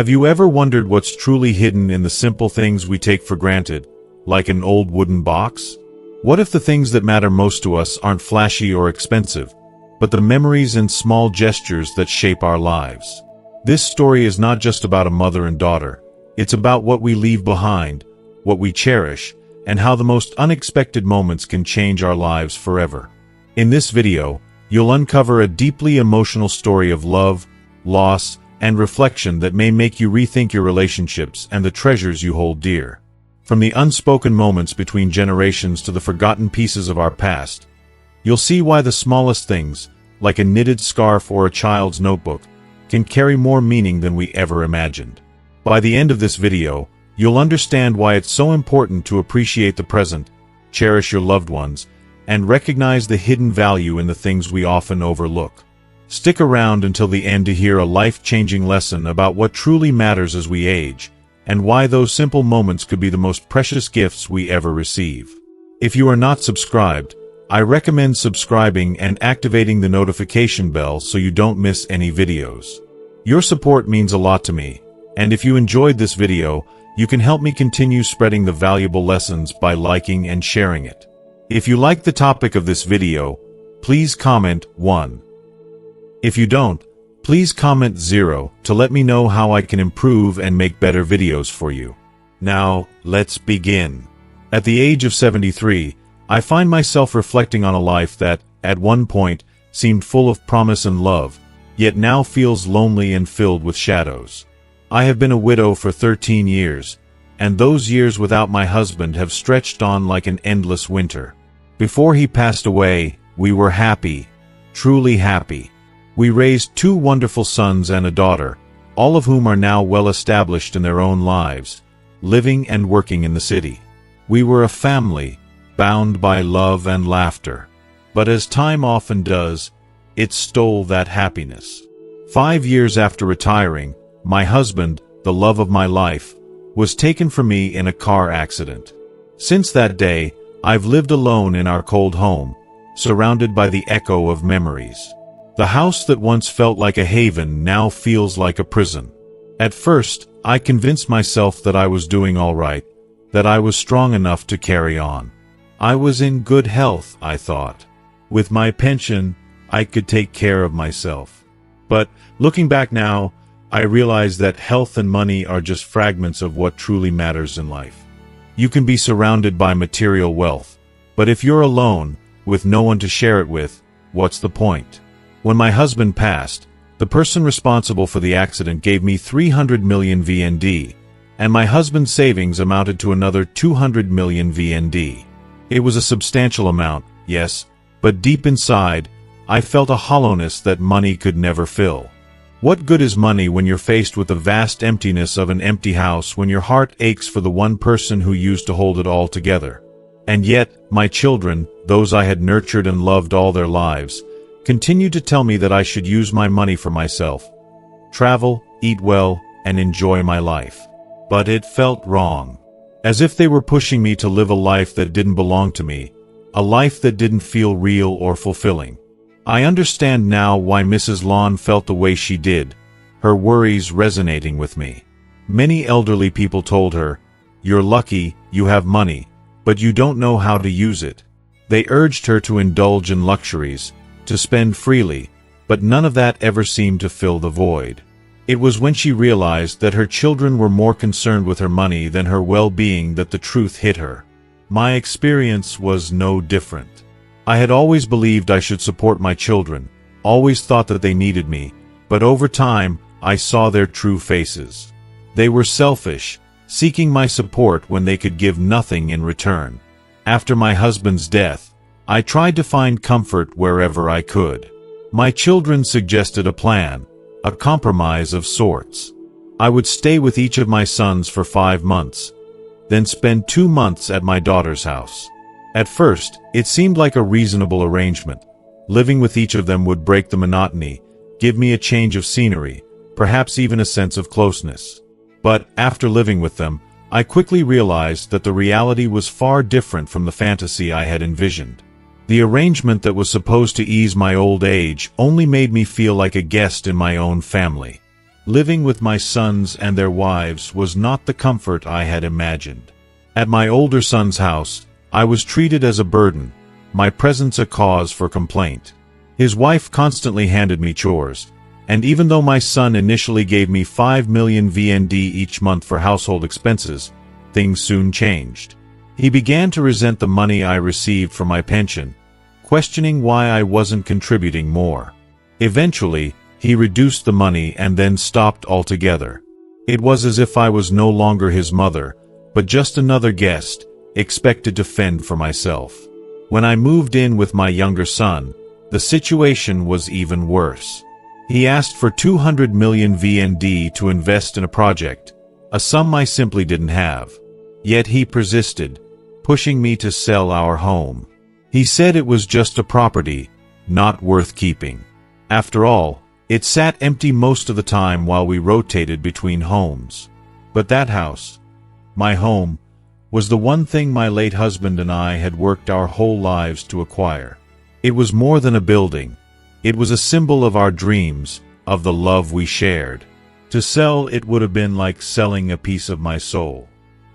Have you ever wondered what's truly hidden in the simple things we take for granted, like an old wooden box? What if the things that matter most to us aren't flashy or expensive, but the memories and small gestures that shape our lives? This story is not just about a mother and daughter. It's about what we leave behind, what we cherish, and how the most unexpected moments can change our lives forever. In this video, you'll uncover a deeply emotional story of love, loss, and reflection that may make you rethink your relationships and the treasures you hold dear. From the unspoken moments between generations to the forgotten pieces of our past, you'll see why the smallest things, like a knitted scarf or a child's notebook, can carry more meaning than we ever imagined. By the end of this video, you'll understand why it's so important to appreciate the present, cherish your loved ones, and recognize the hidden value in the things we often overlook. Stick around until the end to hear a life-changing lesson about what truly matters as we age, and why those simple moments could be the most precious gifts we ever receive. If you are not subscribed, I recommend subscribing and activating the notification bell so you don't miss any videos. Your support means a lot to me, and if you enjoyed this video, you can help me continue spreading the valuable lessons by liking and sharing it. If you like the topic of this video, please comment 1. If you don't, please comment 0 to let me know how I can improve and make better videos for you. Now, let's begin. At the age of 73, I find myself reflecting on a life that, at one point, seemed full of promise and love, yet now feels lonely and filled with shadows. I have been a widow for 13 years, and those years without my husband have stretched on like an endless winter. Before he passed away, we were happy, truly happy. We raised 2 wonderful sons and a daughter, all of whom are now well established in their own lives, living and working in the city. We were a family, bound by love and laughter. But as time often does, it stole that happiness. 5 years after retiring, my husband, the love of my life, was taken from me in a car accident. Since that day, I've lived alone in our cold home, surrounded by the echo of memories. The house that once felt like a haven now feels like a prison. At first, I convinced myself that I was doing all right, that I was strong enough to carry on. I was in good health, I thought. With my pension, I could take care of myself. But, looking back now, I realize that health and money are just fragments of what truly matters in life. You can be surrounded by material wealth, but if you're alone, with no one to share it with, what's the point? When my husband passed, the person responsible for the accident gave me 300 million VND, and my husband's savings amounted to another 200 million VND. It was a substantial amount, yes, but deep inside, I felt a hollowness that money could never fill. What good is money when you're faced with the vast emptiness of an empty house, when your heart aches for the one person who used to hold it all together? And yet, my children, those I had nurtured and loved all their lives, continued to tell me that I should use my money for myself, travel, eat well, and enjoy my life. But it felt wrong. As if they were pushing me to live a life that didn't belong to me, a life that didn't feel real or fulfilling. I understand now why Mrs. Lawn felt the way she did, her worries resonating with me. Many elderly people told her, "You're lucky, you have money, but you don't know how to use it." They urged her to indulge in luxuries, to spend freely, but none of that ever seemed to fill the void. It was when she realized that her children were more concerned with her money than her well-being that the truth hit her. My experience was no different. I had always believed I should support my children, always thought that they needed me, but over time, I saw their true faces. They were selfish, seeking my support when they could give nothing in return. After my husband's death, I tried to find comfort wherever I could. My children suggested a plan, a compromise of sorts. I would stay with each of my sons for 5 months, then spend 2 months at my daughter's house. At first, it seemed like a reasonable arrangement. Living with each of them would break the monotony, give me a change of scenery, perhaps even a sense of closeness. But, after living with them, I quickly realized that the reality was far different from the fantasy I had envisioned. The arrangement that was supposed to ease my old age only made me feel like a guest in my own family. Living with my sons and their wives was not the comfort I had imagined. At my older son's house, I was treated as a burden, my presence a cause for complaint. His wife constantly handed me chores, and even though my son initially gave me 5 million VND each month for household expenses, things soon changed. He began to resent the money I received from my pension, questioning why I wasn't contributing more. Eventually, he reduced the money and then stopped altogether. It was as if I was no longer his mother, but just another guest, expected to fend for myself. When I moved in with my younger son, the situation was even worse. He asked for 200 million VND to invest in a project, a sum I simply didn't have. Yet he persisted, pushing me to sell our home. He said it was just a property, not worth keeping. After all, it sat empty most of the time while we rotated between homes. But that house, my home, was the one thing my late husband and I had worked our whole lives to acquire. It was more than a building. It was a symbol of our dreams, of the love we shared. To sell it would have been like selling a piece of my soul.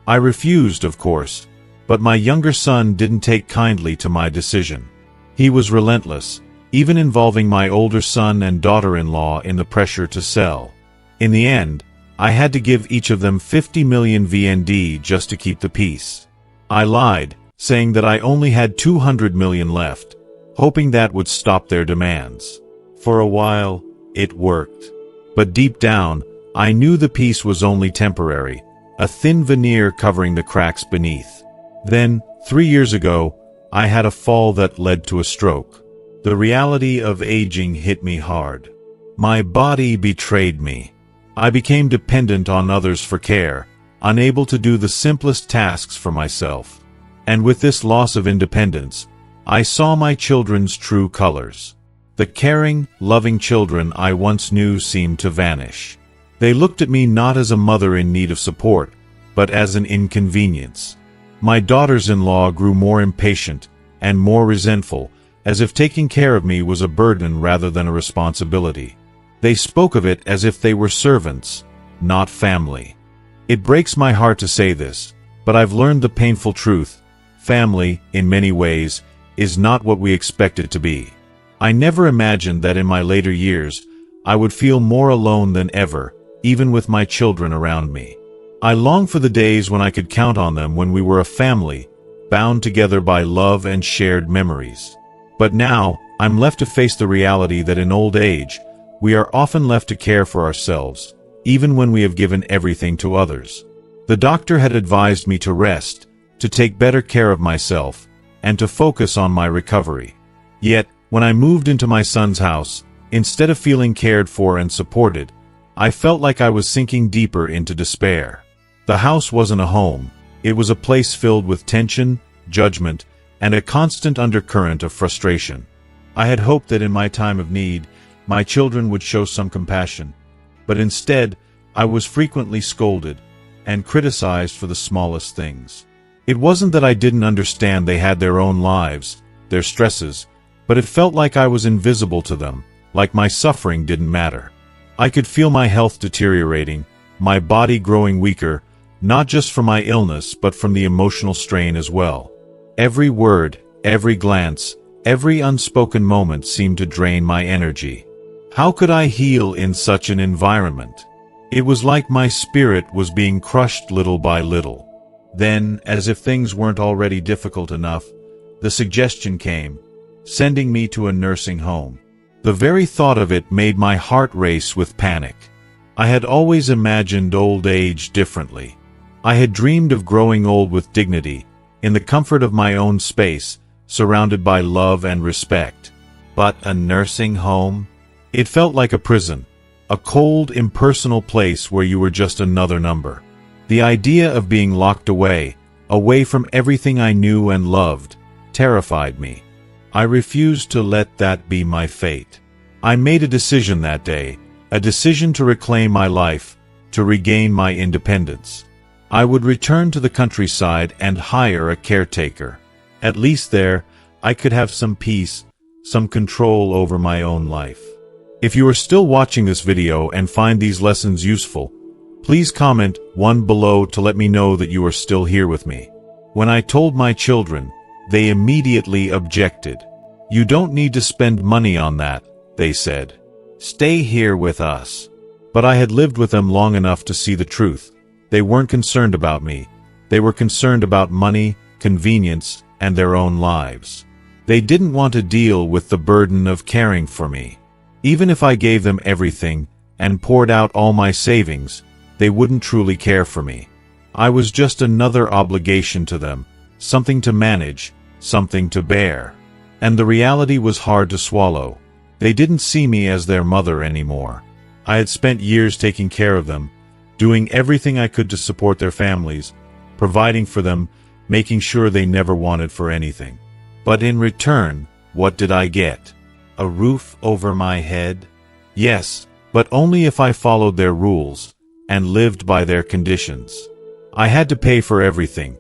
I refused, of course, but my younger son didn't take kindly to my decision. He was relentless, even involving my older son and daughter-in-law in the pressure to sell. In the end, I had to give each of them 50 million VND just to keep the peace. I lied, saying that I only had 200 million left, hoping that would stop their demands. For a while, it worked. But deep down, I knew the peace was only temporary, a thin veneer covering the cracks beneath. Then, 3 years ago, I had a fall that led to a stroke. The reality of aging hit me hard. My body betrayed me. I became dependent on others for care, unable to do the simplest tasks for myself. And with this loss of independence, I saw my children's true colors. The caring, loving children I once knew seemed to vanish. They looked at me not as a mother in need of support, but as an inconvenience. My daughters-in-law grew more impatient and more resentful, as if taking care of me was a burden rather than a responsibility. They spoke of it as if they were servants, not family. It breaks my heart to say this, but I've learned the painful truth. Family, in many ways, is not what we expect it to be. I never imagined that in my later years, I would feel more alone than ever, even with my children around me. I long for the days when I could count on them, when we were a family, bound together by love and shared memories. But now, I'm left to face the reality that in old age, we are often left to care for ourselves, even when we have given everything to others. The doctor had advised me to rest, to take better care of myself, and to focus on my recovery. Yet, when I moved into my son's house, instead of feeling cared for and supported, I felt like I was sinking deeper into despair. The house wasn't a home. It was a place filled with tension, judgment, and a constant undercurrent of frustration. I had hoped that in my time of need, my children would show some compassion, but instead, I was frequently scolded and criticized for the smallest things. It wasn't that I didn't understand they had their own lives, their stresses, but it felt like I was invisible to them, like my suffering didn't matter. I could feel my health deteriorating, my body growing weaker, not just from my illness but from the emotional strain as well. Every word, every glance, every unspoken moment seemed to drain my energy. How could I heal in such an environment? It was like my spirit was being crushed little by little. Then, as if things weren't already difficult enough, the suggestion came, sending me to a nursing home. The very thought of it made my heart race with panic. I had always imagined old age differently. I had dreamed of growing old with dignity, in the comfort of my own space, surrounded by love and respect. But a nursing home? It felt like a prison, a cold, impersonal place where you were just another number. The idea of being locked away from everything I knew and loved, terrified me. I refused to let that be my fate. I made a decision that day, a decision to reclaim my life, to regain my independence. I would return to the countryside and hire a caretaker. At least there, I could have some peace, some control over my own life. If you are still watching this video and find these lessons useful, please comment 1 below to let me know that you are still here with me. When I told my children, they immediately objected. "You don't need to spend money on that," they said. "Stay here with us." But I had lived with them long enough to see the truth. They weren't concerned about me. They were concerned about money, convenience, and their own lives. They didn't want to deal with the burden of caring for me. Even if I gave them everything and poured out all my savings, they wouldn't truly care for me. I was just another obligation to them, something to manage, something to bear. And the reality was hard to swallow. They didn't see me as their mother anymore. I had spent years taking care of them, doing everything I could to support their families, providing for them, making sure they never wanted for anything. But in return, what did I get? A roof over my head? Yes, but only if I followed their rules and lived by their conditions. I had to pay for everything: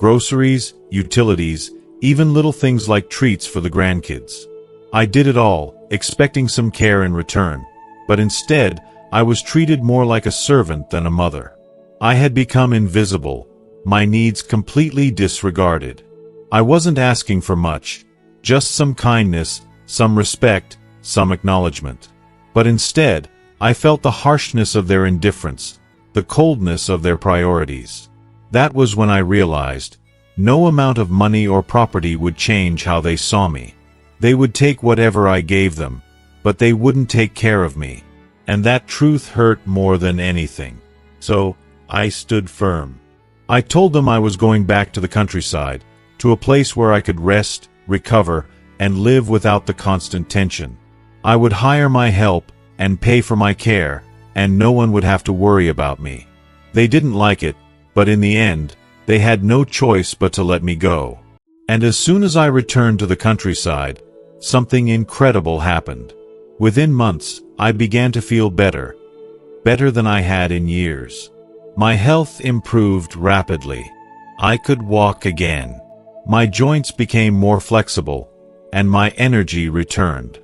groceries, utilities, even little things like treats for the grandkids. I did it all, expecting some care in return, but instead, I was treated more like a servant than a mother. I had become invisible, my needs completely disregarded. I wasn't asking for much, just some kindness, some respect, some acknowledgement. But instead, I felt the harshness of their indifference, the coldness of their priorities. That was when I realized, no amount of money or property would change how they saw me. They would take whatever I gave them, but they wouldn't take care of me. And that truth hurt more than anything. So, I stood firm. I told them I was going back to the countryside, to a place where I could rest, recover, and live without the constant tension. I would hire my help and pay for my care, and no one would have to worry about me. They didn't like it, but in the end, they had no choice but to let me go. And as soon as I returned to the countryside, something incredible happened. Within months, I began to feel better than I had in years. My health improved rapidly. I could walk again. My joints became more flexible, and my energy returned.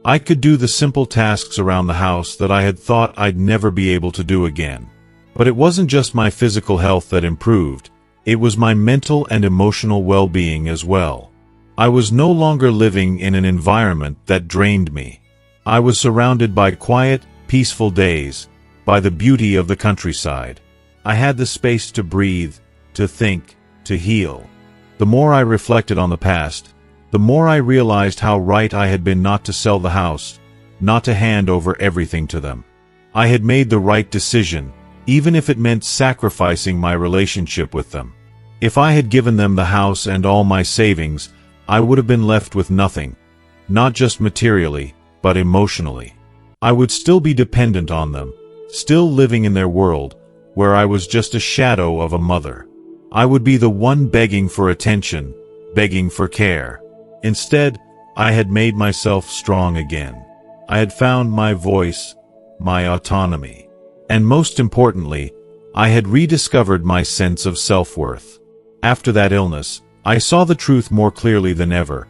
I could do the simple tasks around the house that I had thought I'd never be able to do again. But it wasn't just my physical health that improved, it was my mental and emotional well-being as well. I was no longer living in an environment that drained me. I was surrounded by quiet, peaceful days, by the beauty of the countryside. I had the space to breathe, to think, to heal. The more I reflected on the past, the more I realized how right I had been not to sell the house, not to hand over everything to them. I had made the right decision, even if it meant sacrificing my relationship with them. If I had given them the house and all my savings, I would have been left with nothing, not just materially, but emotionally. I would still be dependent on them, still living in their world, where I was just a shadow of a mother. I would be the one begging for attention, begging for care. Instead, I had made myself strong again. I had found my voice, my autonomy. And most importantly, I had rediscovered my sense of self-worth. After that illness, I saw the truth more clearly than ever.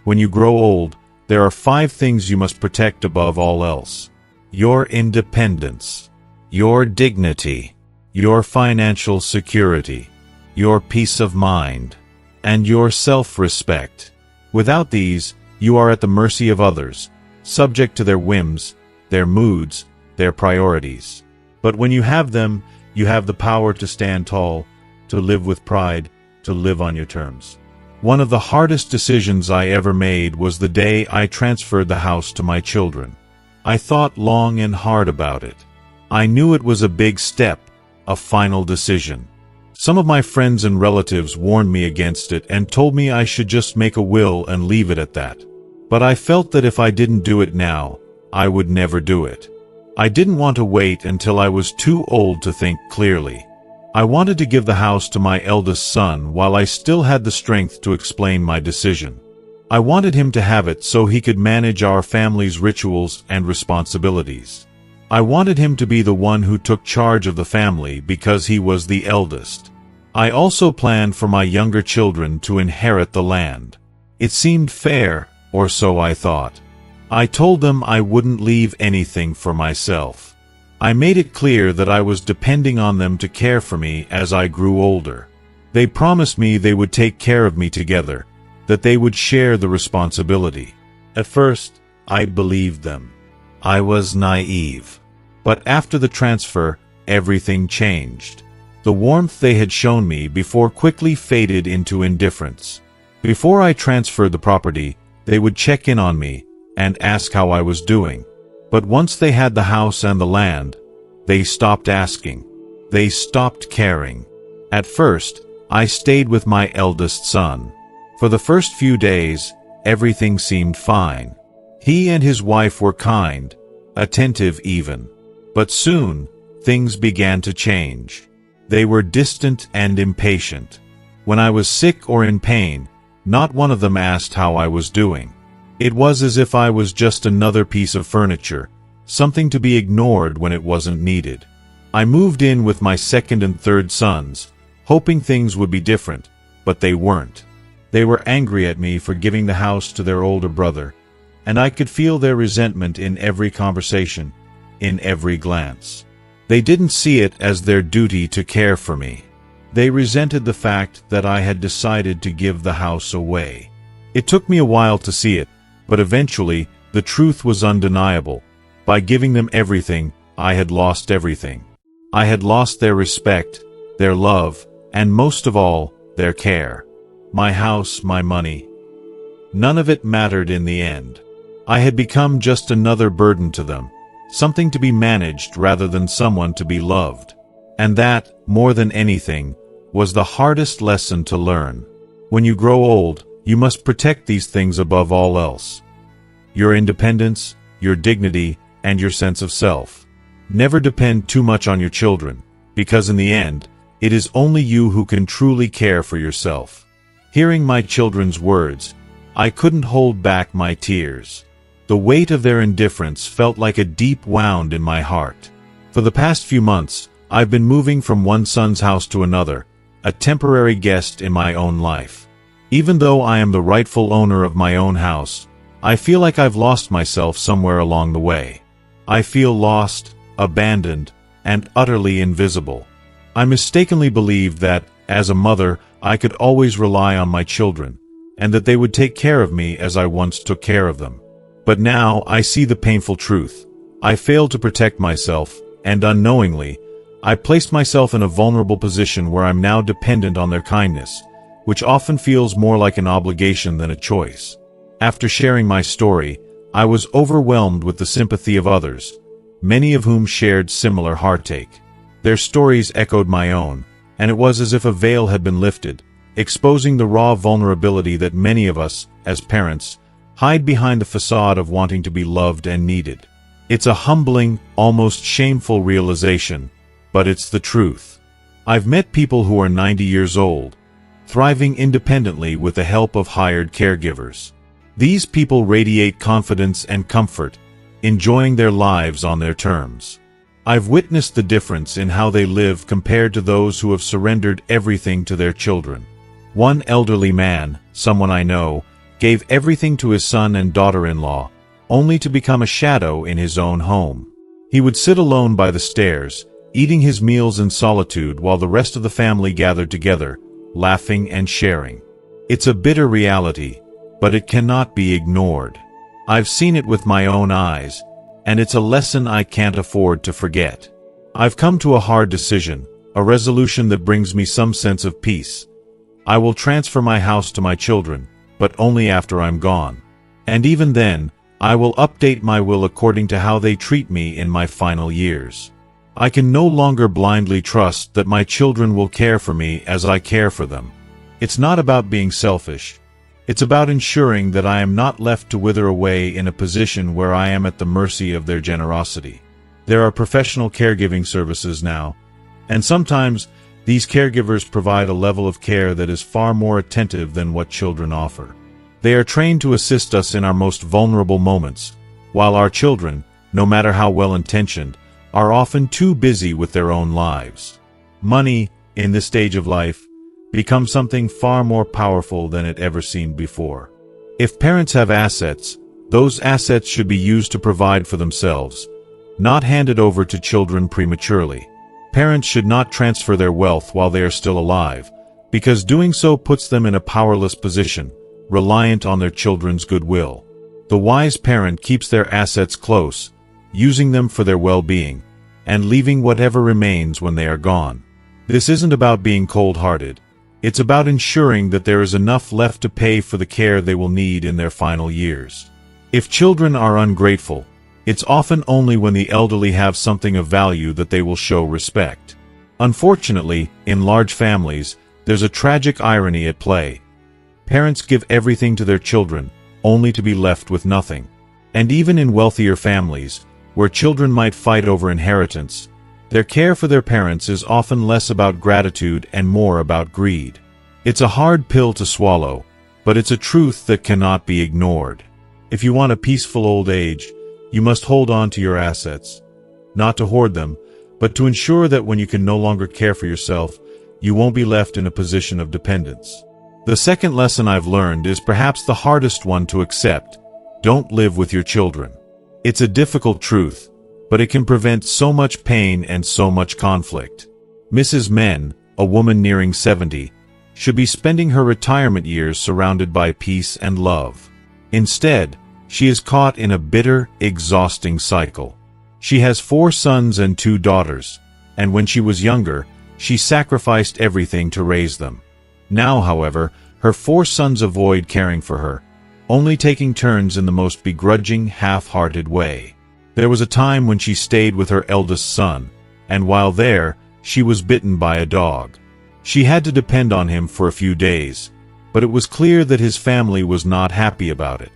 When you grow old, there are 5 things you must protect above all else: your independence, your dignity, your financial security, your peace of mind, and your self-respect. Without these, you are at the mercy of others, subject to their whims, their moods, their priorities. But when you have them, you have the power to stand tall, to live with pride, to live on your terms. One of the hardest decisions I ever made was the day I transferred the house to my children. I thought long and hard about it. I knew it was a big step, a final decision. Some of my friends and relatives warned me against it and told me I should just make a will and leave it at that. But I felt that if I didn't do it now, I would never do it. I didn't want to wait until I was too old to think clearly. I wanted to give the house to my eldest son while I still had the strength to explain my decision. I wanted him to have it so he could manage our family's rituals and responsibilities. I wanted him to be the one who took charge of the family because he was the eldest. I also planned for my younger children to inherit the land. It seemed fair, or so I thought. I told them I wouldn't leave anything for myself. I made it clear that I was depending on them to care for me as I grew older. They promised me they would take care of me together, that they would share the responsibility. At first, I believed them. I was naive. But after the transfer, everything changed. The warmth they had shown me before quickly faded into indifference. Before I transferred the property, they would check in on me and ask how I was doing. But once they had the house and the land, they stopped asking. They stopped caring. At first, I stayed with my eldest son. For the first few days, everything seemed fine. He and his wife were kind, attentive even. But soon, things began to change. They were distant and impatient. When I was sick or in pain, not one of them asked how I was doing. It was as if I was just another piece of furniture, something to be ignored when it wasn't needed. I moved in with my second and third sons, hoping things would be different, but they weren't. They were angry at me for giving the house to their older brother, and I could feel their resentment in every conversation, in every glance. They didn't see it as their duty to care for me. They resented the fact that I had decided to give the house away. It took me a while to see it, but eventually, the truth was undeniable. By giving them everything, I had lost everything. I had lost their respect, their love, and most of all, their care. My house, my money. None of it mattered in the end. I had become just another burden to them, something to be managed rather than someone to be loved. And that, more than anything, was the hardest lesson to learn. When you grow old, you must protect these things above all else. Your independence, your dignity, and your sense of self. Never depend too much on your children, because in the end, it is only you who can truly care for yourself. Hearing my children's words, I couldn't hold back my tears. The weight of their indifference felt like a deep wound in my heart. For the past few months, I've been moving from one son's house to another, a temporary guest in my own life. Even though I am the rightful owner of my own house, I feel like I've lost myself somewhere along the way. I feel lost, abandoned, and utterly invisible. I mistakenly believed that, as a mother, I could always rely on my children, and that they would take care of me as I once took care of them. But now I see the painful truth. I failed to protect myself, and unknowingly, I placed myself in a vulnerable position where I'm now dependent on their kindness, which often feels more like an obligation than a choice. After sharing my story, I was overwhelmed with the sympathy of others, many of whom shared similar heartache. Their stories echoed my own, and it was as if a veil had been lifted, exposing the raw vulnerability that many of us, as parents, hide behind the facade of wanting to be loved and needed. It's a humbling, almost shameful realization, but it's the truth. I've met people who are 90 years old, thriving independently with the help of hired caregivers. These people radiate confidence and comfort, enjoying their lives on their terms. I've witnessed the difference in how they live compared to those who have surrendered everything to their children. One elderly man, someone I know, gave everything to his son and daughter-in-law, only to become a shadow in his own home. He would sit alone by the stairs, eating his meals in solitude while the rest of the family gathered together, laughing and sharing. It's a bitter reality, but it cannot be ignored. I've seen it with my own eyes, and it's a lesson I can't afford to forget. I've come to a hard decision, a resolution that brings me some sense of peace. I will transfer my house to my children, but only after I'm gone. And even then, I will update my will according to how they treat me in my final years. I can no longer blindly trust that my children will care for me as I care for them. It's not about being selfish. It's about ensuring that I am not left to wither away in a position where I am at the mercy of their generosity. There are professional caregiving services now, and sometimes these caregivers provide a level of care that is far more attentive than what children offer. They are trained to assist us in our most vulnerable moments, while our children, no matter how well-intentioned, are often too busy with their own lives. Money, in this stage of life, becomes something far more powerful than it ever seemed before. If parents have assets, Those assets should be used to provide for themselves, not handed over to children prematurely. Parents should not transfer their wealth while they are still alive, because doing so puts them in a powerless position, reliant on their children's goodwill. The wise parent keeps their assets close, using them for their well-being, and leaving whatever remains when they are gone. This isn't about being cold-hearted. It's about ensuring that there is enough left to pay for the care they will need in their final years. If children are ungrateful, it's often only when the elderly have something of value that they will show respect. Unfortunately, in large families, there's a tragic irony at play. Parents give everything to their children, only to be left with nothing. And even in wealthier families, where children might fight over inheritance, their care for their parents is often less about gratitude and more about greed. It's a hard pill to swallow, but it's a truth that cannot be ignored. If you want a peaceful old age, you must hold on to your assets, not to hoard them, but to ensure that when you can no longer care for yourself, you won't be left in a position of dependence. The second lesson I've learned is perhaps the hardest one to accept. Don't live with your children. It's a difficult truth, but it can prevent so much pain and so much conflict. Mrs. Men, a woman nearing 70, should be spending her retirement years surrounded by peace and love. Instead, she is caught in a bitter, exhausting cycle. She has 4 sons and 2 daughters, and when she was younger, she sacrificed everything to raise them. Now, however, her 4 sons avoid caring for her, only taking turns in the most begrudging, half-hearted way. There was a time when she stayed with her eldest son, and while there, she was bitten by a dog. She had to depend on him for a few days, but it was clear that his family was not happy about it.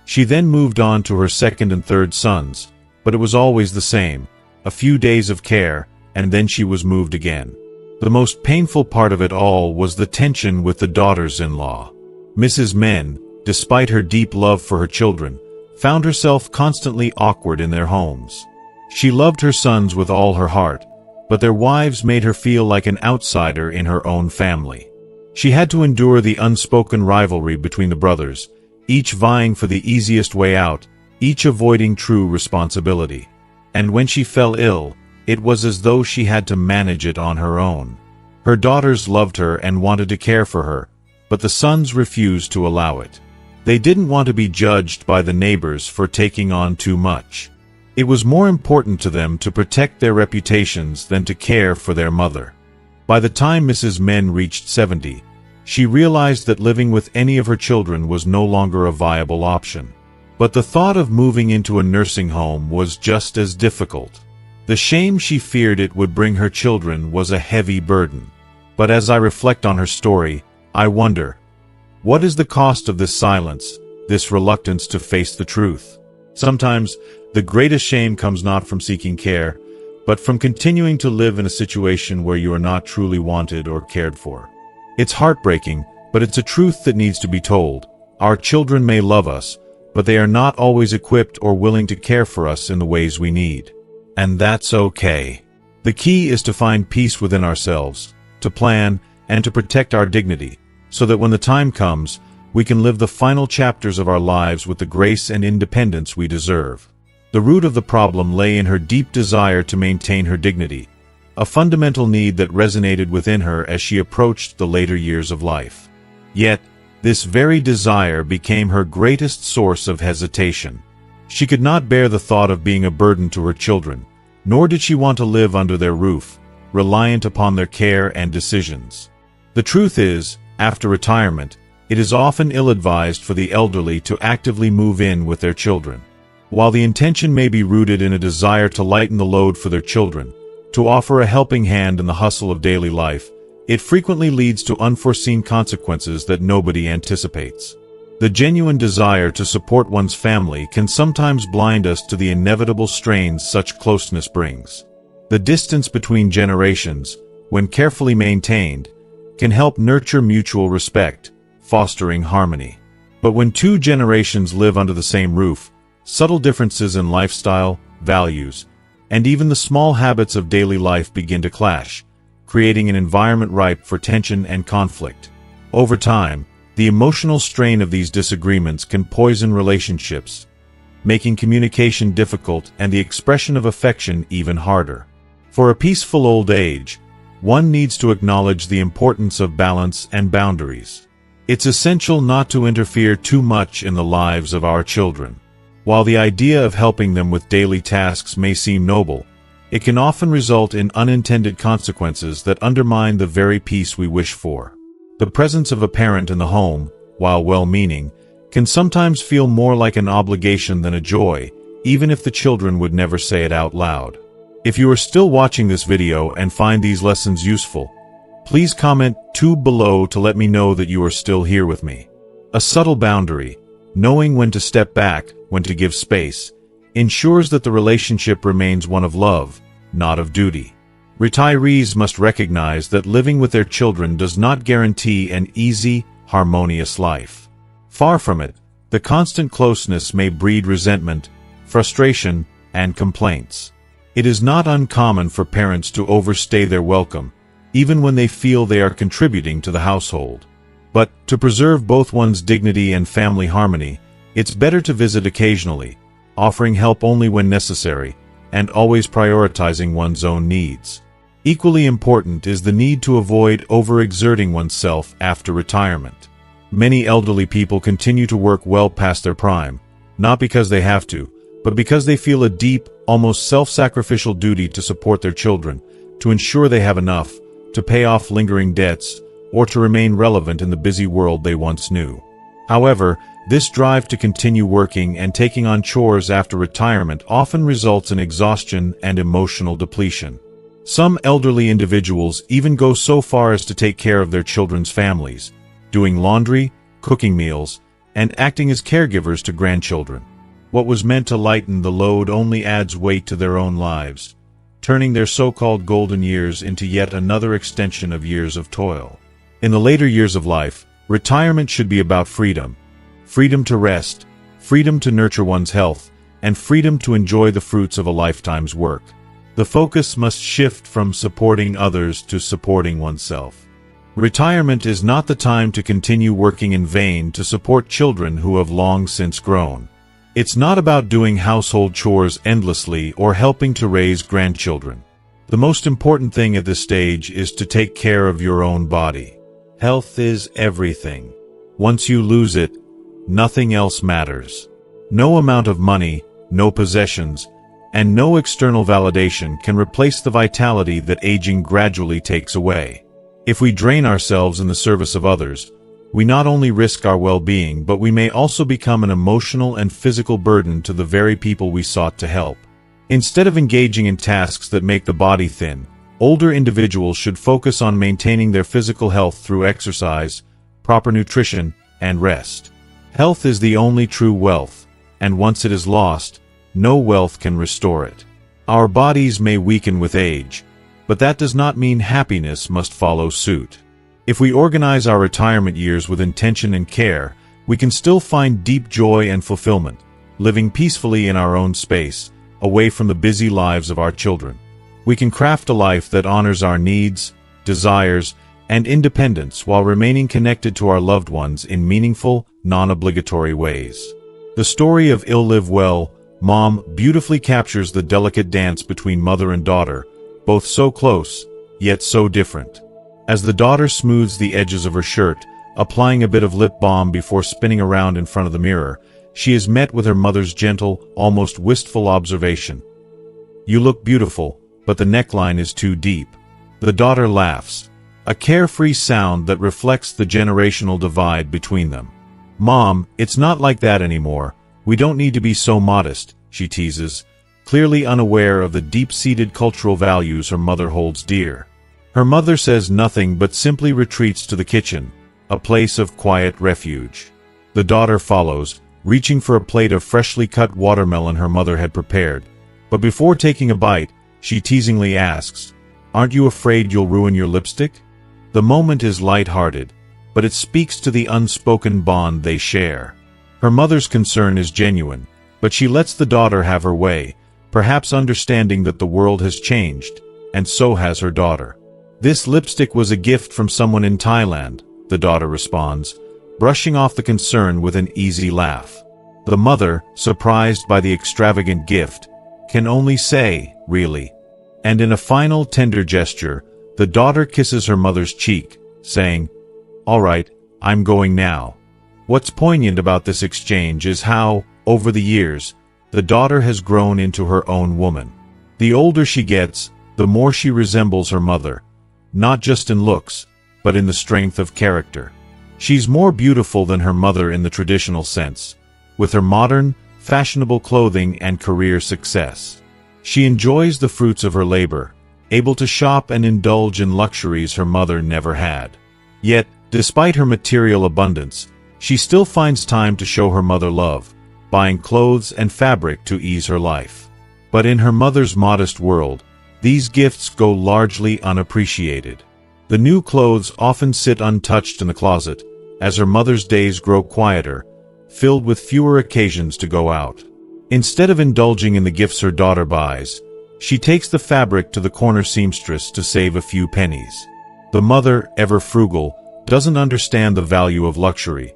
She then moved on to her 2nd and 3rd sons, but it was always the same, a few days of care, and then she was moved again. The most painful part of it all was the tension with the daughters-in-law. Mrs. Men, despite her deep love for her children, found herself constantly awkward in their homes. She loved her sons with all her heart, but their wives made her feel like an outsider in her own family. She had to endure the unspoken rivalry between the brothers, each vying for the easiest way out, each avoiding true responsibility. And when she fell ill, it was as though she had to manage it on her own. Her daughters loved her and wanted to care for her, but the sons refused to allow it. They didn't want to be judged by the neighbors for taking on too much. It was more important to them to protect their reputations than to care for their mother. By the time Mrs. Men reached 70, she realized that living with any of her children was no longer a viable option. But the thought of moving into a nursing home was just as difficult. The shame she feared it would bring her children was a heavy burden. But as I reflect on her story, I wonder, what is the cost of this silence, this reluctance to face the truth? Sometimes, the greatest shame comes not from seeking care, but from continuing to live in a situation where you are not truly wanted or cared for. It's heartbreaking, but it's a truth that needs to be told. Our children may love us, but they are not always equipped or willing to care for us in the ways we need. And that's okay. The key is to find peace within ourselves, to plan, and to protect our dignity, so that when the time comes, we can live the final chapters of our lives with the grace and independence we deserve. The root of the problem lay in her deep desire to maintain her dignity, a fundamental need that resonated within her as she approached the later years of life. Yet, this very desire became her greatest source of hesitation. She could not bear the thought of being a burden to her children, nor did she want to live under their roof, reliant upon their care and decisions. The truth is, after retirement, it is often ill-advised for the elderly to actively move in with their children. While the intention may be rooted in a desire to lighten the load for their children, to offer a helping hand in the hustle of daily life, it frequently leads to unforeseen consequences that nobody anticipates. The genuine desire to support one's family can sometimes blind us to the inevitable strains such closeness brings. The distance between generations, when carefully maintained, can help nurture mutual respect, fostering harmony. But when 2 generations live under the same roof, subtle differences in lifestyle, values, and even the small habits of daily life begin to clash, creating an environment ripe for tension and conflict. Over time, the emotional strain of these disagreements can poison relationships, making communication difficult and the expression of affection even harder. For a peaceful old age, one needs to acknowledge the importance of balance and boundaries. It's essential not to interfere too much in the lives of our children. While the idea of helping them with daily tasks may seem noble, it can often result in unintended consequences that undermine the very peace we wish for. The presence of a parent in the home, while well-meaning, can sometimes feel more like an obligation than a joy, even if the children would never say it out loud. If you are still watching this video and find these lessons useful, please comment 2 below to let me know that you are still here with me. A subtle boundary, knowing when to step back, when to give space, ensures that the relationship remains one of love, not of duty. Retirees must recognize that living with their children does not guarantee an easy, harmonious life. Far from it, the constant closeness may breed resentment, frustration, and complaints. It is not uncommon for parents to overstay their welcome, even when they feel they are contributing to the household. But, to preserve both one's dignity and family harmony, it's better to visit occasionally, offering help only when necessary, and always prioritizing one's own needs. Equally important is the need to avoid overexerting oneself after retirement. Many elderly people continue to work well past their prime, not because they have to, but because they feel a deep, almost self-sacrificial duty to support their children, to ensure they have enough, to pay off lingering debts, or to remain relevant in the busy world they once knew. However, this drive to continue working and taking on chores after retirement often results in exhaustion and emotional depletion. Some elderly individuals even go so far as to take care of their children's families, doing laundry, cooking meals, and acting as caregivers to grandchildren. What was meant to lighten the load only adds weight to their own lives, turning their so-called golden years into yet another extension of years of toil. In the later years of life, retirement should be about freedom. Freedom to rest, freedom to nurture one's health, and freedom to enjoy the fruits of a lifetime's work. The focus must shift from supporting others to supporting oneself. Retirement is not the time to continue working in vain to support children who have long since grown. It's not about doing household chores endlessly or helping to raise grandchildren. The most important thing at this stage is to take care of your own body. Health is everything. Once you lose it, nothing else matters. No amount of money, no possessions, and no external validation can replace the vitality that aging gradually takes away. If we drain ourselves in the service of others, we not only risk our well-being, but we may also become an emotional and physical burden to the very people we sought to help. Instead of engaging in tasks that make the body thin, older individuals should focus on maintaining their physical health through exercise, proper nutrition, and rest. Health is the only true wealth, and once it is lost, no wealth can restore it. Our bodies may weaken with age, but that does not mean happiness must follow suit. If we organize our retirement years with intention and care, we can still find deep joy and fulfillment, living peacefully in our own space, away from the busy lives of our children. We can craft a life that honors our needs, desires, and independence while remaining connected to our loved ones in meaningful, non-obligatory ways. The story of Ill Live Well, Mom beautifully captures the delicate dance between mother and daughter, both so close, yet so different. As the daughter smooths the edges of her shirt, applying a bit of lip balm before spinning around in front of the mirror, she is met with her mother's gentle, almost wistful observation. "You look beautiful, but the neckline is too deep." The daughter laughs, a carefree sound that reflects the generational divide between them. "Mom, it's not like that anymore. We don't need to be so modest," she teases, clearly unaware of the deep-seated cultural values her mother holds dear. Her mother says nothing but simply retreats to the kitchen, a place of quiet refuge. The daughter follows, reaching for a plate of freshly cut watermelon her mother had prepared, but before taking a bite, she teasingly asks, "Aren't you afraid you'll ruin your lipstick?" The moment is light-hearted, but it speaks to the unspoken bond they share. Her mother's concern is genuine, but she lets the daughter have her way, perhaps understanding that the world has changed, and so has her daughter. "This lipstick was a gift from someone in Thailand," the daughter responds, brushing off the concern with an easy laugh. The mother, surprised by the extravagant gift, can only say, "Really?" And in a final tender gesture, the daughter kisses her mother's cheek, saying, "All right, I'm going now." What's poignant about this exchange is how, over the years, the daughter has grown into her own woman. The older she gets, the more she resembles her mother, not just in looks, but in the strength of character. She's more beautiful than her mother in the traditional sense, with her modern, fashionable clothing and career success. She enjoys the fruits of her labor, able to shop and indulge in luxuries her mother never had. Yet, despite her material abundance, she still finds time to show her mother love, buying clothes and fabric to ease her life. But in her mother's modest world, these gifts go largely unappreciated. The new clothes often sit untouched in the closet, as her mother's days grow quieter, filled with fewer occasions to go out. Instead of indulging in the gifts her daughter buys, she takes the fabric to the corner seamstress to save a few pennies. The mother, ever frugal, doesn't understand the value of luxury.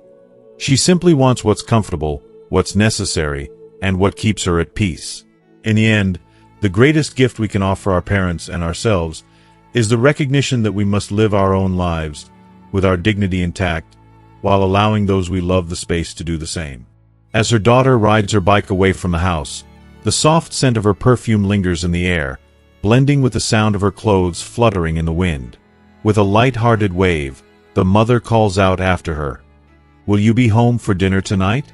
She simply wants what's comfortable, what's necessary, and what keeps her at peace. In the end, the greatest gift we can offer our parents and ourselves is the recognition that we must live our own lives with our dignity intact, while allowing those we love the space to do the same. As her daughter rides her bike away from the house, the soft scent of her perfume lingers in the air, blending with the sound of her clothes fluttering in the wind. With a light-hearted wave, the mother calls out after her, "Will you be home for dinner tonight?"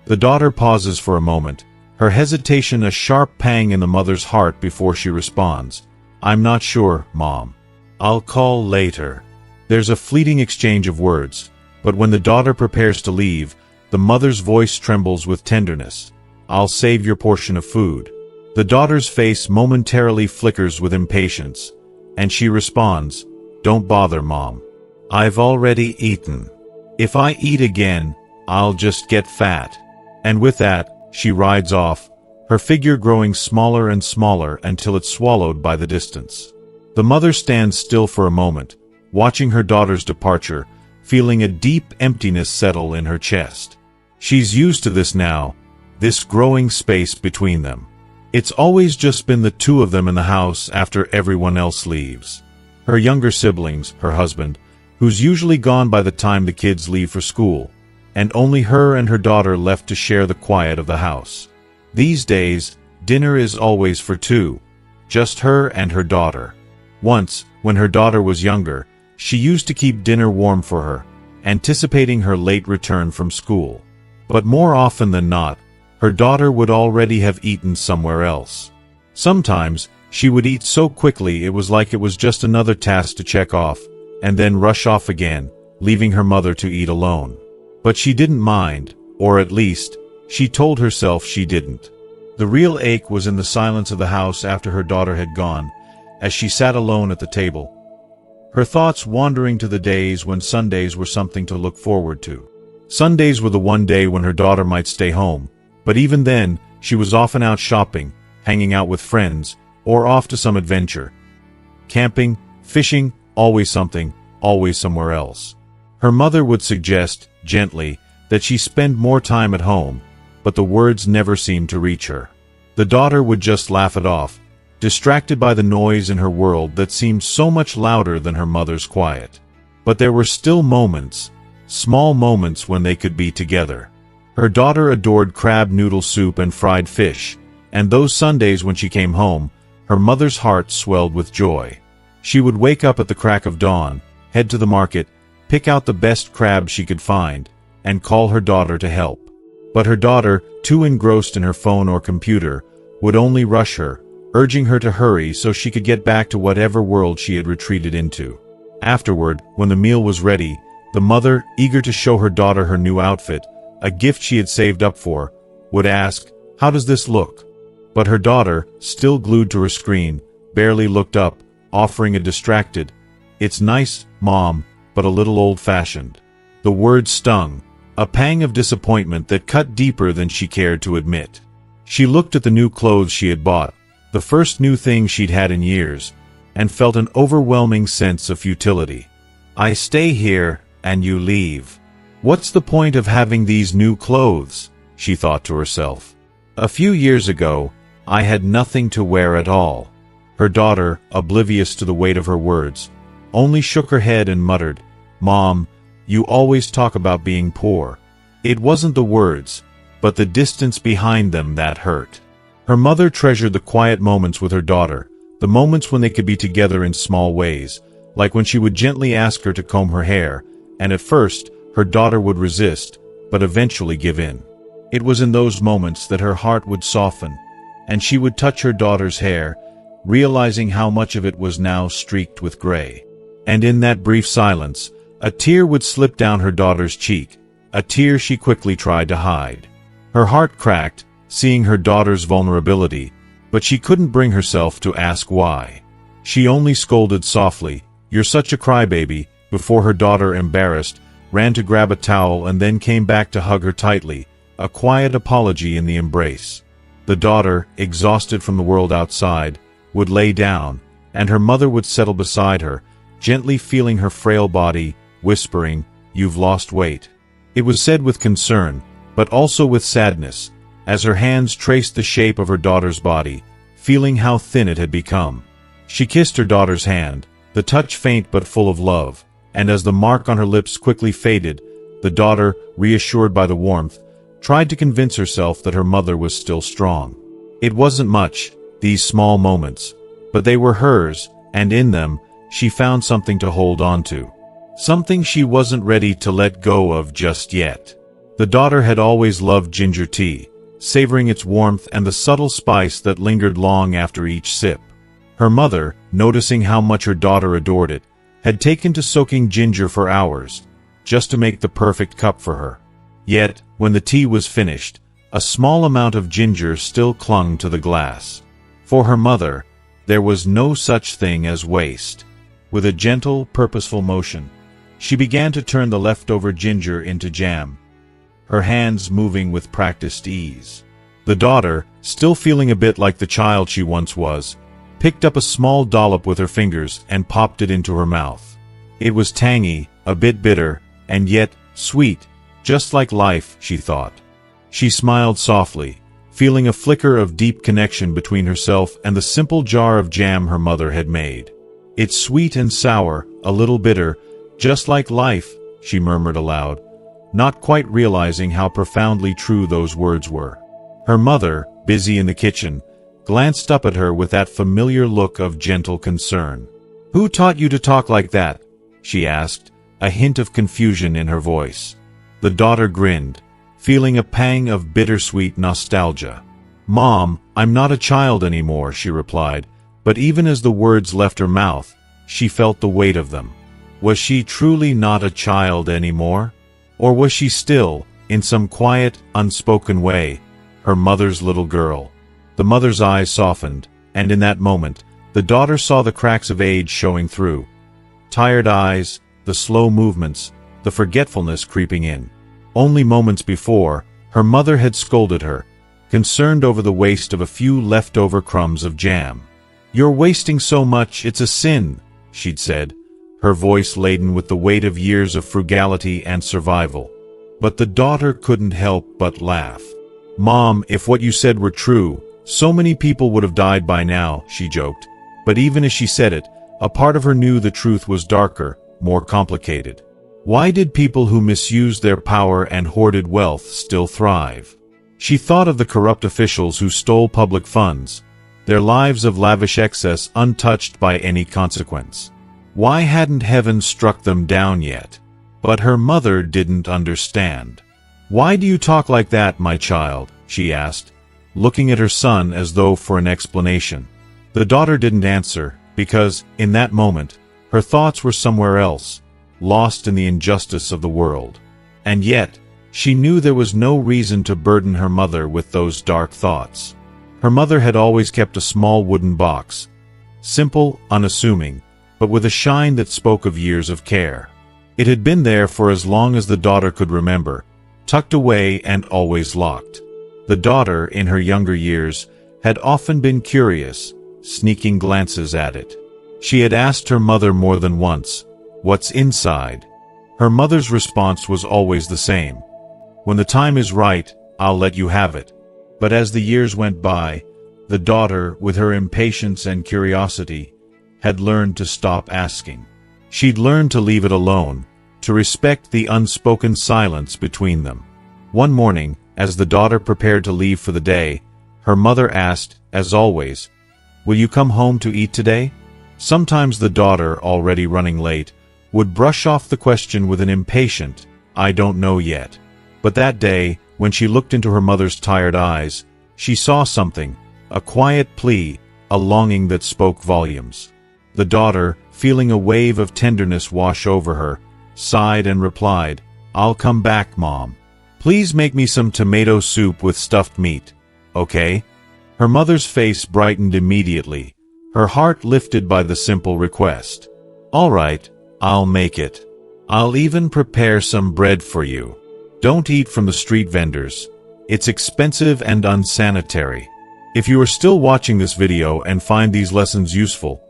The daughter pauses for a moment, her hesitation a sharp pang in the mother's heart before she responds, "I'm not sure, Mom. I'll call later." There's a fleeting exchange of words, but when the daughter prepares to leave, the mother's voice trembles with tenderness. "I'll save your portion of food." The daughter's face momentarily flickers with impatience, and she responds, "Don't bother, Mom. I've already eaten. If I eat again, I'll just get fat." And with that, she rides off, her figure growing smaller and smaller until it's swallowed by the distance. The mother stands still for a moment, watching her daughter's departure, feeling a deep emptiness settle in her chest. She's used to this now, this growing space between them. It's always just been the two of them in the house after everyone else leaves. Her younger siblings, her husband, who's usually gone by the time the kids leave for school, and only her and her daughter left to share the quiet of the house. These days, dinner is always for two, just her and her daughter. Once, when her daughter was younger, she used to keep dinner warm for her, anticipating her late return from school. But more often than not, her daughter would already have eaten somewhere else. Sometimes, she would eat so quickly it was like it was just another task to check off, and then rush off again, leaving her mother to eat alone. But she didn't mind, or at least, she told herself she didn't. The real ache was in the silence of the house after her daughter had gone, as she sat alone at the table, her thoughts wandering to the days when Sundays were something to look forward to. Sundays were the one day when her daughter might stay home, but even then, she was often out shopping, hanging out with friends, or off to some adventure. Camping, fishing, always something, always somewhere else. Her mother would suggest, gently, that she spend more time at home, but the words never seemed to reach her. The daughter would just laugh it off, distracted by the noise in her world that seemed so much louder than her mother's quiet. But there were still moments, small moments when they could be together. Her daughter adored crab noodle soup and fried fish, and those Sundays when she came home, her mother's heart swelled with joy. She would wake up at the crack of dawn, head to the market, pick out the best crab she could find, and call her daughter to help. But her daughter, too engrossed in her phone or computer, would only rush her, urging her to hurry so she could get back to whatever world she had retreated into. Afterward, when the meal was ready, the mother, eager to show her daughter her new outfit, a gift she had saved up for, would ask, "How does this look?" But her daughter, still glued to her screen, barely looked up, offering a distracted, "It's nice, Mom, but a little old-fashioned." The word stung, a pang of disappointment that cut deeper than she cared to admit. She looked at the new clothes she had bought, the first new thing she'd had in years, and felt an overwhelming sense of futility. "I stay here, and you leave. What's the point of having these new clothes?" she thought to herself. A few years ago, I had nothing to wear at all. Her daughter, oblivious to the weight of her words, only shook her head and muttered, "Mom, you always talk about being poor." It wasn't the words, but the distance behind them that hurt. Her mother treasured the quiet moments with her daughter, the moments when they could be together in small ways, like when she would gently ask her to comb her hair, and at first, her daughter would resist, but eventually give in. It was in those moments that her heart would soften, and she would touch her daughter's hair, realizing how much of it was now streaked with gray. And in that brief silence, a tear would slip down her daughter's cheek, a tear she quickly tried to hide. Her heart cracked, seeing her daughter's vulnerability, but she couldn't bring herself to ask why. She only scolded softly, "You're such a crybaby," before her daughter, embarrassed, ran to grab a towel and then came back to hug her tightly, a quiet apology in the embrace. The daughter, exhausted from the world outside, would lay down, and her mother would settle beside her, gently feeling her frail body, whispering, "You've lost weight." It was said with concern, but also with sadness, as her hands traced the shape of her daughter's body, feeling how thin it had become. She kissed her daughter's hand, the touch faint but full of love, and as the mark on her lips quickly faded, the daughter, reassured by the warmth, tried to convince herself that her mother was still strong. It wasn't much, these small moments, but they were hers, and in them, she found something to hold on to. Something she wasn't ready to let go of just yet. The daughter had always loved ginger tea, savoring its warmth and the subtle spice that lingered long after each sip. Her mother, noticing how much her daughter adored it, had taken to soaking ginger for hours, just to make the perfect cup for her. Yet, when the tea was finished, a small amount of ginger still clung to the glass. For her mother, there was no such thing as waste. With a gentle, purposeful motion, she began to turn the leftover ginger into jam, her hands moving with practiced ease. The daughter, still feeling a bit like the child she once was, picked up a small dollop with her fingers and popped it into her mouth. It was tangy, a bit bitter, and yet sweet, just like life, she thought. She smiled softly, feeling a flicker of deep connection between herself and the simple jar of jam her mother had made. "It's sweet and sour, a little bitter, just like life," she murmured aloud, not quite realizing how profoundly true those words were. Her mother, busy in the kitchen, glanced up at her with that familiar look of gentle concern. "Who taught you to talk like that?" she asked, a hint of confusion in her voice. The daughter grinned, feeling a pang of bittersweet nostalgia. "Mom, I'm not a child anymore," she replied, but even as the words left her mouth, she felt the weight of them. Was she truly not a child anymore? Or was she still, in some quiet, unspoken way, her mother's little girl? The mother's eyes softened, and in that moment, the daughter saw the cracks of age showing through. Tired eyes, the slow movements, the forgetfulness creeping in. Only moments before, her mother had scolded her, concerned over the waste of a few leftover crumbs of jam. "You're wasting so much, it's a sin," she'd said, her voice laden with the weight of years of frugality and survival. But the daughter couldn't help but laugh. "Mom, if what you said were true, so many people would have died by now," she joked. But even as she said it, a part of her knew the truth was darker, more complicated. Why did people who misused their power and hoarded wealth still thrive? She thought of the corrupt officials who stole public funds, their lives of lavish excess untouched by any consequence. Why hadn't heaven struck them down yet? But her mother didn't understand. "Why do you talk like that, my child?" she asked, looking at her son as though for an explanation. The daughter didn't answer, because, in that moment, her thoughts were somewhere else, lost in the injustice of the world. And yet, she knew there was no reason to burden her mother with those dark thoughts. Her mother had always kept a small wooden box, simple, unassuming, but with a shine that spoke of years of care. It had been there for as long as the daughter could remember, tucked away and always locked. The daughter, in her younger years, had often been curious, sneaking glances at it. She had asked her mother more than once, "What's inside?" Her mother's response was always the same. "When the time is right, I'll let you have it. But as the years went by, the daughter, with her impatience and curiosity, had learned to stop asking. She'd learned to leave it alone, to respect the unspoken silence between them. One morning, as the daughter prepared to leave for the day, her mother asked, as always, "Will you come home to eat today?" Sometimes the daughter, already running late, would brush off the question with an impatient, "I don't know yet." But that day, when she looked into her mother's tired eyes, she saw something, a quiet plea, a longing that spoke volumes. The daughter, feeling a wave of tenderness wash over her, sighed and replied, "I'll come back, Mom. Please make me some tomato soup with stuffed meat, okay?" Her mother's face brightened immediately, her heart lifted by the simple request. "All right, I'll make it. I'll even prepare some bread for you. Don't eat from the street vendors. It's expensive and unsanitary." If you are still watching this video and find these lessons useful,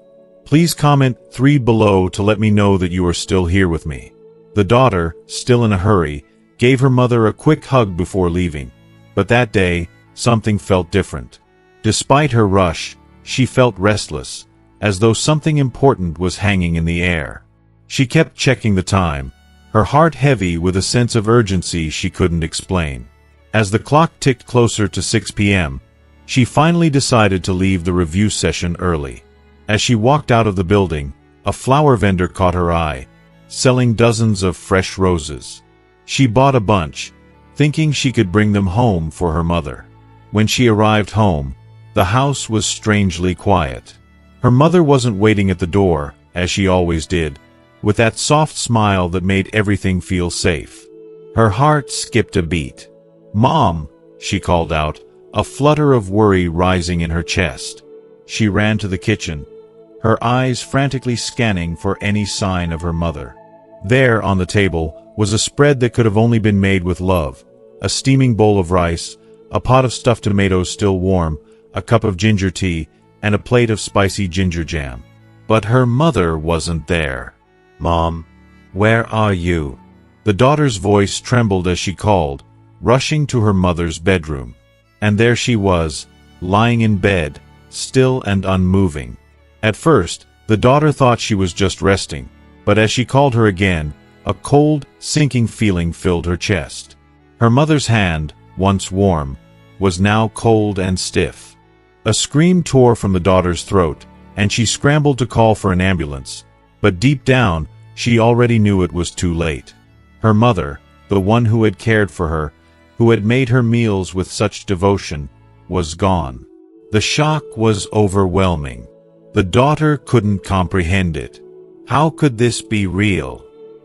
please comment 3 below to let me know that you are still here with me. The daughter, still in a hurry, gave her mother a quick hug before leaving. But that day, something felt different. Despite her rush, she felt restless, as though something important was hanging in the air. She kept checking the time, her heart heavy with a sense of urgency she couldn't explain. As the clock ticked closer to 6 p.m., she finally decided to leave the review session early. As she walked out of the building, a flower vendor caught her eye, selling dozens of fresh roses. She bought a bunch, thinking she could bring them home for her mother. When she arrived home, the house was strangely quiet. Her mother wasn't waiting at the door, as she always did, with that soft smile that made everything feel safe. Her heart skipped a beat. "Mom," she called out, a flutter of worry rising in her chest. She ran to the kitchen, her eyes frantically scanning for any sign of her mother. There, on the table, was a spread that could have only been made with love: a steaming bowl of rice, a pot of stuffed tomatoes still warm, a cup of ginger tea, and a plate of spicy ginger jam. But her mother wasn't there. "Mom, where are you?" The daughter's voice trembled as she called, rushing to her mother's bedroom. And there she was, lying in bed, still and unmoving. At first, the daughter thought she was just resting, but as she called her again, a cold, sinking feeling filled her chest. Her mother's hand, once warm, was now cold and stiff. A scream tore from the daughter's throat, and she scrambled to call for an ambulance, but deep down, she already knew it was too late. Her mother, the one who had cared for her, who had made her meals with such devotion, was gone. The shock was overwhelming. The daughter couldn't comprehend it. How could this be real?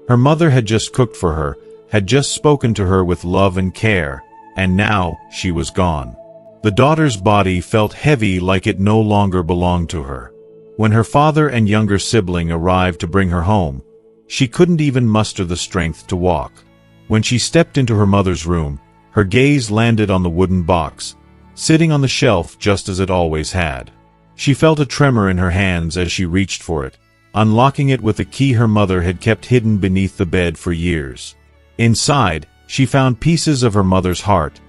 Her mother had just cooked for her, had just spoken to her with love and care, and now she was gone. The daughter's body felt heavy, like it no longer belonged to her. When her father and younger sibling arrived to bring her home, she couldn't even muster the strength to walk. When she stepped into her mother's room, her gaze landed on the wooden box, sitting on the shelf just as it always had. She felt a tremor in her hands as she reached for it, unlocking it with a key her mother had kept hidden beneath the bed for years. Inside, she found pieces of her mother's heart,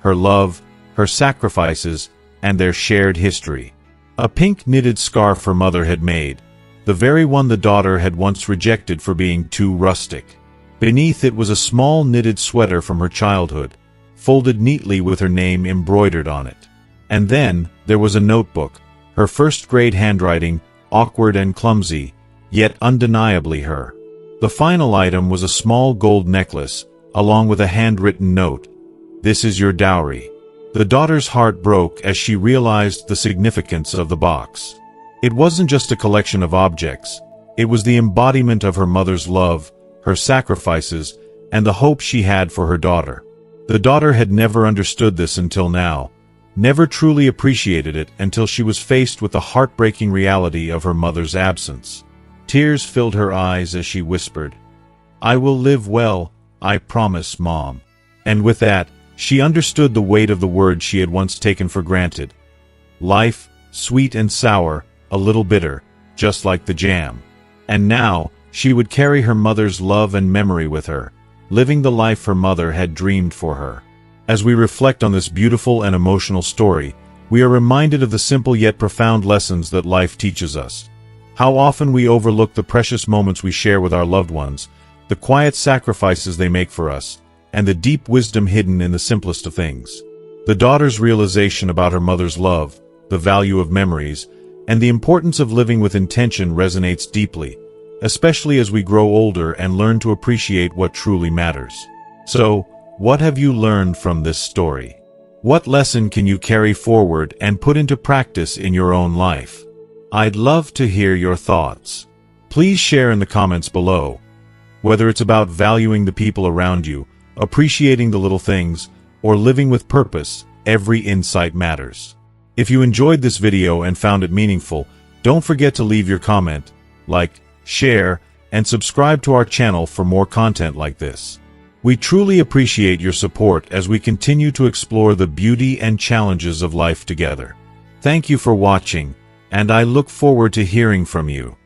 her love, her sacrifices, and their shared history. A pink knitted scarf her mother had made, the very one the daughter had once rejected for being too rustic. Beneath it was a small knitted sweater from her childhood, folded neatly with her name embroidered on it. And then, there was a notebook, her first-grade handwriting, awkward and clumsy, yet undeniably her. The final item was a small gold necklace, along with a handwritten note: "This is your dowry." The daughter's heart broke as she realized the significance of the box. It wasn't just a collection of objects, it was the embodiment of her mother's love, her sacrifices, and the hope she had for her daughter. The daughter had never understood this until now, never truly appreciated it until she was faced with the heartbreaking reality of her mother's absence. Tears filled her eyes as she whispered, "I will live well, I promise, Mom." And with that, she understood the weight of the words she had once taken for granted. Life, sweet and sour, a little bitter, just like the jam. And now, she would carry her mother's love and memory with her, living the life her mother had dreamed for her. As we reflect on this beautiful and emotional story, we are reminded of the simple yet profound lessons that life teaches us. How often we overlook the precious moments we share with our loved ones, the quiet sacrifices they make for us, and the deep wisdom hidden in the simplest of things. The daughter's realization about her mother's love, the value of memories, and the importance of living with intention resonates deeply, especially as we grow older and learn to appreciate what truly matters. So, what have you learned from this story? What lesson can you carry forward and put into practice in your own life? I'd love to hear your thoughts. Please share in the comments below. Whether it's about valuing the people around you, appreciating the little things, or living with purpose, every insight matters. If you enjoyed this video and found it meaningful, don't forget to leave your comment, like, share, and subscribe to our channel for more content like this. We truly appreciate your support as we continue to explore the beauty and challenges of life together. Thank you for watching, and I look forward to hearing from you.